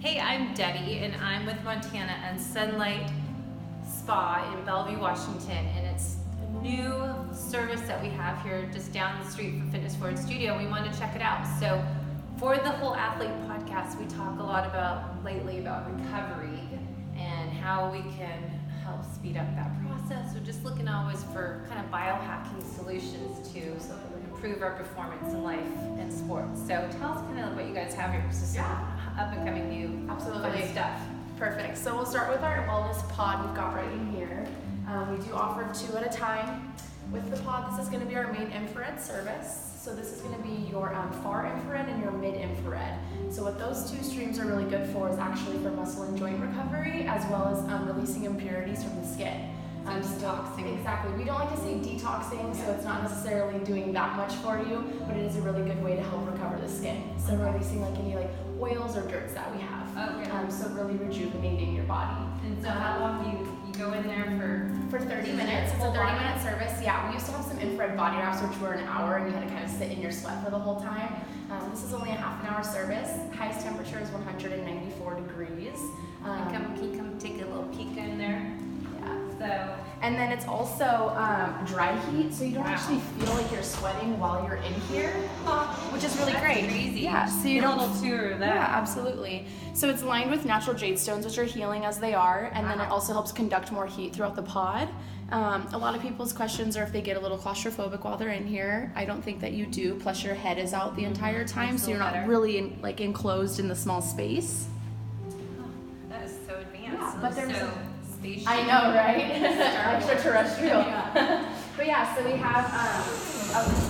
Hey, I'm Debbie, and I'm with Montana and Sunlight Spa in Bellevue, Washington, and it's a new service that we have here just down the street from Fitness Forward Studio. We want to check it out. So for the Whole Athlete podcast, we talk a lot lately about recovery and how we can help speed up that process. We're just looking always for kind of biohacking solutions to improve our performance in life and sports. So tell us kind of what you guys have here, because this is up and coming new Absolutely. fun stuff. Perfect. So we'll start with our wellness pod we've got right in here. We do offer 2 at a time. With the pod, this is going to be our main infrared service. So this is going to be your far infrared and your mid infrared. So what those 2 streams are really good for is actually for muscle and joint recovery, as well as releasing impurities from the skin. Detoxing. Exactly. We don't like to say detoxing, so it's not necessarily doing that much for you, but it is a really good way to help recover the skin. So releasing any oils or dirts that we have. So really rejuvenating your body. And so how long you go in there for 30 minutes. It's a 30-minute service. Yeah, we used to have some infrared body wraps, which were an hour, and you had to kind of sit in your sweat for the whole time. This is only a half an hour service. Highest temperature is 194 degrees. Can you come take a little peek in there? And then it's also dry heat, so you don't actually feel like you're sweating while you're in here, which is really great. Crazy. Yeah, so you Get don't. a little tour of that. Yeah, absolutely. So it's lined with natural jade stones, which are healing as they are, and then it also helps conduct more heat throughout the pod. A lot of people's questions are if they get a little claustrophobic while they're in here. I don't think that you do. Plus, your head is out the entire time, so you're not really enclosed in the small space. That is so advanced. Yeah, but there's spaceship. I know, right? Extraterrestrial. But yeah, so we have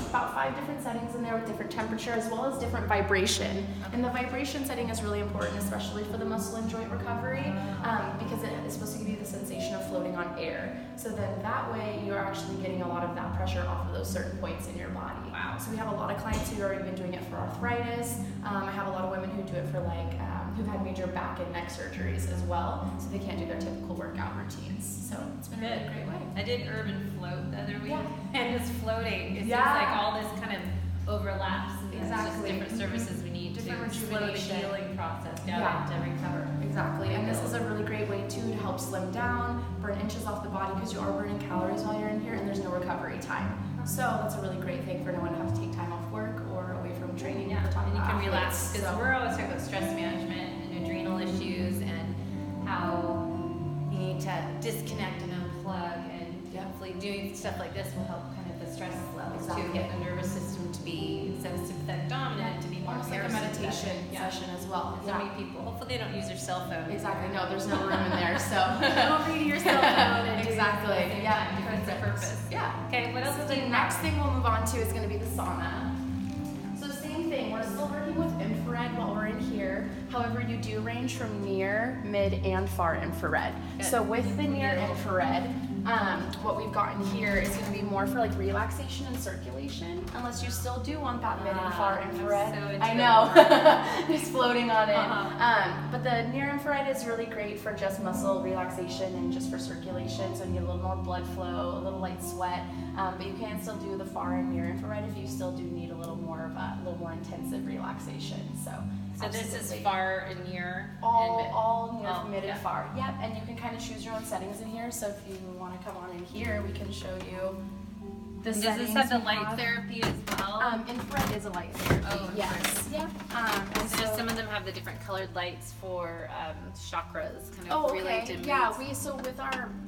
about 5 different settings in there with different temperature as well as different vibration. And the vibration setting is really important, especially for the muscle and joint recovery, because it is supposed to give you the sensation of floating on air. So then that way you're actually getting a lot of that pressure off of those certain points in your body. Wow. So we have a lot of clients who have already been doing it for arthritis. I have a lot of women who do it for who've had major back and neck surgeries as well, so they can't do their typical workout routines. So it's been a really great way. I did urban float the other week, and it's floating. It seems Yeah. like all this kind of overlaps. And It's just Exactly. different services we need Different to slow the rejuvenation. healing process down Yeah. to recover. Exactly, and this is a really great way too to help slim down, burn inches off the body, because you are burning calories while you're in here, and there's no recovery time. So that's a really great thing for no one to have to take time off work or away from training. Yeah, and you can relax, athletes. because we're always talking about stress management and adrenal issues and how you need to disconnect and unplug, and hopefully doing stuff like this will help kind of the stress levels to get the nervous system to be instead of sympathetic dominant to be more almost like a meditation session as well. So many people, hopefully they don't use their cell phone. Exactly. No, there's no room in there, so don't read your cell phone. And exactly. Yeah, Defeats the purpose. Yeah. Okay, what else So is the in next thing we'll move on to is going to be the sauna. So same thing, we're still working with infrared while we're in here. However, you do range from near, mid, and far infrared. Good. So with the near infrared, what we've got in here is going to be more for relaxation and circulation, unless you still do want that mid and far infrared. So I know, just floating on it. But the near infrared is really great for just muscle relaxation and just for circulation, so you get a little more blood flow, a little light sweat. But you can still do the far and near infrared if you still do need a little more intensive relaxation. So this is far and near? All near, mid, and far. Yep, and you can kind of choose your own settings in here. So if you want to come on in here, we can show you the settings. Does this have the light therapy as well? Infrared is a light therapy. Oh, yes. Yeah. And so some of them have the different colored lights for chakras, kind of Oh, relate okay. to Yeah, moods.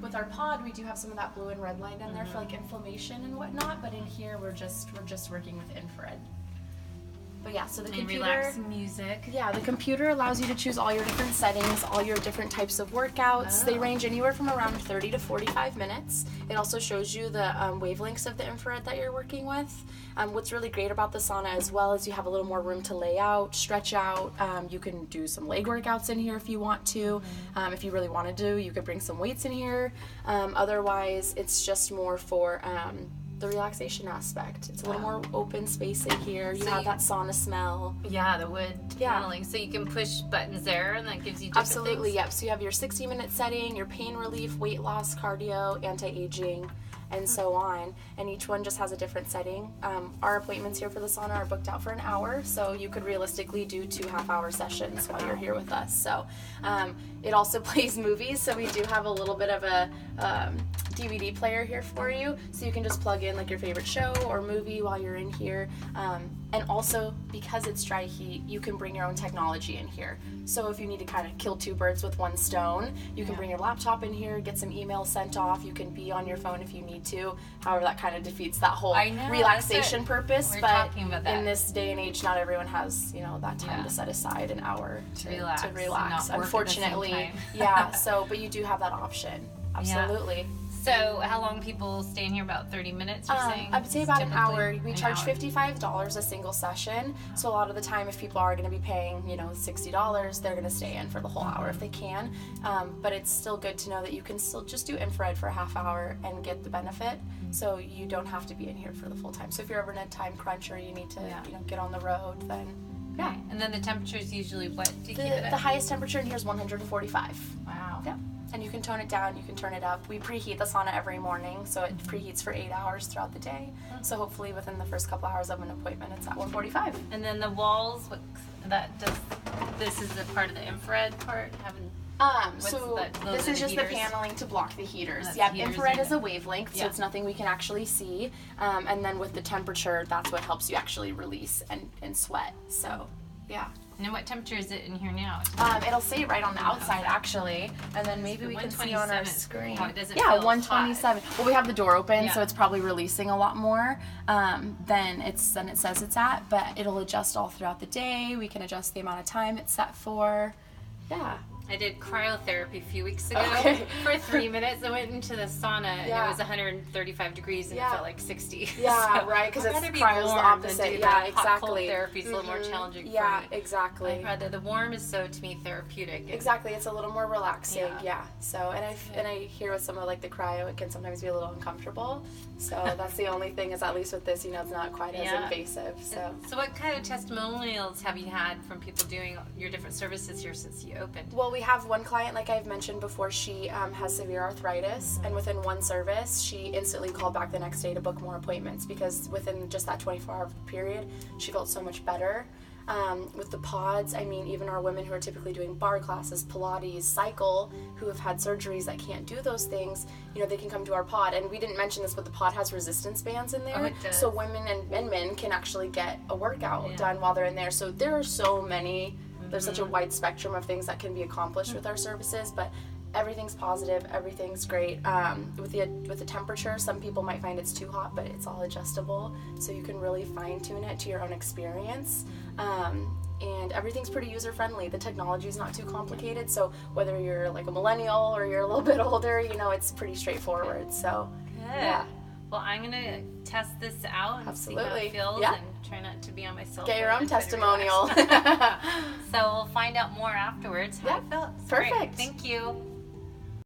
with our pod, we do have some of that blue and red light in there for inflammation and whatnot. But in here, we're just working with infrared. But yeah, so the computer. Relaxing music. Yeah, the computer allows you to choose all your different settings, all your different types of workouts. They range anywhere from around 30 to 45 minutes. It also shows you the wavelengths of the infrared that you're working with. What's really great about the sauna as well is you have a little more room to lay out, stretch out. You can do some leg workouts in here if you want to. If you really want to do, you could bring some weights in here. Otherwise, it's just more for the relaxation aspect. It's a little more open space in here. You have that sauna smell. Yeah, the wood paneling. So you can push buttons there, and that gives you different Absolutely, things? yep. So you have your 60-minute setting, your pain relief, weight loss, cardio, anti-aging, and so on. And each one just has a different setting. Our appointments here for the sauna are booked out for an hour, so you could realistically do 2 half-hour sessions while you're here with us. So it also plays movies, so we do have a little bit of a DVD player here for you, so you can just plug in like your favorite show or movie while you're in here. And also, because it's dry heat, you can bring your own technology in here. So if you need to kind of kill 2 birds with 1 stone, you can bring your laptop in here, get some emails sent off. You can be on your phone if you need to. However, that kind of defeats that whole relaxation purpose. But in this day and age, not everyone has, that time to set aside an hour to relax. Unfortunately, So, but you do have that option. Absolutely. Yeah. So how long people stay in here? About 30 minutes, you're saying? I would say about an hour. We charge $55 a single session. So a lot of the time, if people are going to be paying, $60, they're going to stay in for the whole hour if they can. But it's still good to know that you can still just do infrared for a half hour and get the benefit. So you don't have to be in here for the full time. So if you're ever in a time crunch or you need to, get on the road, then Okay. And then the temperature is usually what? Do you keep it at? The highest temperature in here is 145. Wow. Yeah. And you can tone it down, you can turn it up. We preheat the sauna every morning, so it preheats for 8 hours throughout the day. So hopefully within the first couple hours of an appointment, it's at 145. And then the walls, this is the part of the infrared part? This is just the paneling to block the heaters. Yeah, infrared is a wavelength, so it's nothing we can actually see. And then with the temperature, that's what helps you actually release and sweat. So, yeah. And then what temperature is it in here now? It'll say right on the outside, actually, and then maybe we can see on our screen. Oh, does it yeah, feel 127. hot? Well, we have the door open, so it's probably releasing a lot more than it says it's at, but it'll adjust all throughout the day. We can adjust the amount of time it's set for. Yeah. I did cryotherapy a few weeks ago for 3 minutes. I went into the sauna and it was 135 degrees and it felt like 60. Yeah, so right, because it's cryo's the opposite. Yeah, exactly. Hot cold therapy is a little more challenging. Yeah, for me. exactly. I'd rather the warm is so to me therapeutic. Exactly, it's a little more relaxing. Yeah. So and I hear with some of like the cryo, it can sometimes be a little uncomfortable. So that's the only thing is at least with this, it's not quite as invasive. So what kind of testimonials have you had from people doing your different services here since you opened? Well, we have one client, like I've mentioned before, she has severe arthritis, and within one service, she instantly called back the next day to book more appointments because within just that 24-hour period, she felt so much better. With the pods, even our women who are typically doing bar classes, Pilates, cycle, who have had surgeries that can't do those things, they can come to our pod. And we didn't mention this, but the pod has resistance bands in there. Oh, it does. So women and men can actually get a workout done while they're in there. So there are so many, there's such a wide spectrum of things that can be accomplished with our services, but everything's positive, everything's great. With the temperature, some people might find it's too hot, but it's all adjustable, so you can really fine-tune it to your own experience. And everything's pretty user-friendly. The technology is not too complicated, so whether you're like a millennial or you're a little bit older, it's pretty straightforward. So, yeah. Well, I'm gonna test this out and see how it feels, and try not to be on my cell phone. Get your own testimonial. So we'll find out more afterwards how it felt. Perfect. Great. Thank you.